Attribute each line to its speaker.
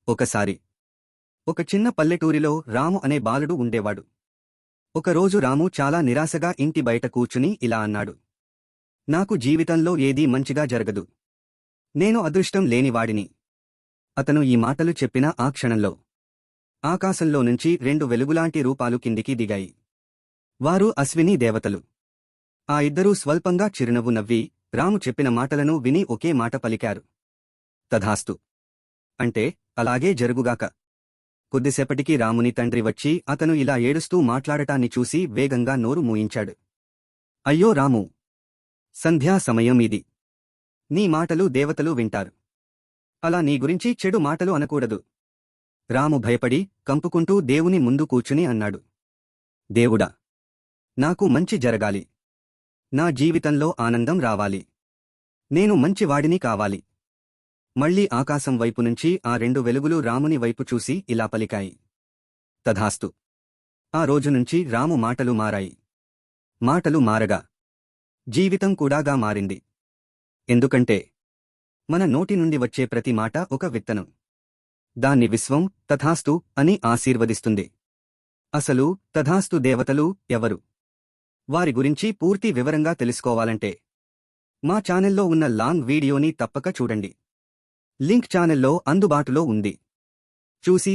Speaker 1: ఒకసారి ఒక చిన్న పల్లెటూరిలో రాము అనే బాలుడు ఉండేవాడు. ఒకరోజు రాము చాలా నిరాశగా ఇంటి బయట కూర్చుని ఇలా అన్నాడు. నాకు జీవితంలో ఏదీ మంచిగా జరగదు. నేను అదృష్టం లేనివాడిని. అతను ఈ మాటలు చెప్పిన ఆ క్షణంలో ఆకాశంలో నుంచి 2 వెలుగులాంటి రూపాలు కిందికి దిగాయి. వారు అశ్విని దేవతలు. ఆ ఇద్దరూ స్వల్పంగా చిరునవ్వు నవ్వి రాము చెప్పిన మాటలను విని ఒకే మాట పలికారు. తథాస్తు. అంటే అలాగే జరుగుగాక. కొద్దిసేపటికి రాముని తండ్రి వచ్చి అతను ఇలా ఏడుస్తూ మాట్లాడటాన్ని చూసి వేగంగా నోరు మూయించాడు. అయ్యో రాము! సంధ్యా సమయం ఇది. నీ మాటలు దేవతలు వింటారు. అలా నీ గురించి చెడు మాటలు అనకూడదు. రాము భయపడి కంపుకుంటూ దేవుని ముందు కూర్చుని అన్నాడు. దేవుడా! నాకు మంచి జరగాలి. నా జీవితంలో ఆనందం రావాలి. నేను మంచివాడిని కావాలి. మళ్లీ ఆకాశం వైపునుంచి ఆ 2 వెలుగులు రాముని వైపు చూసి ఇలా పలికాయి. తథాస్తు. ఆ రోజునుంచి రాము మాటలు మారాయి. మాటలు మారగా జీవితం కూడాగా మారింది. ఎందుకంటే మన నోటి నుండి వచ్చే ప్రతి మాట ఒక విత్తనం. దాన్ని విశ్వం తథాస్తు అని ఆశీర్వదిస్తుంది. అసలు తథాస్తు దేవతలు ఎవరు? వారి గురించి పూర్తి వివరంగా తెలుసుకోవాలంటే మా ఛానెల్లో ఉన్న లాంగ్ వీడియోని తప్పక చూడండి. లింక్ ఛానెల్లో అందుబాటులో ఉంది. చూసి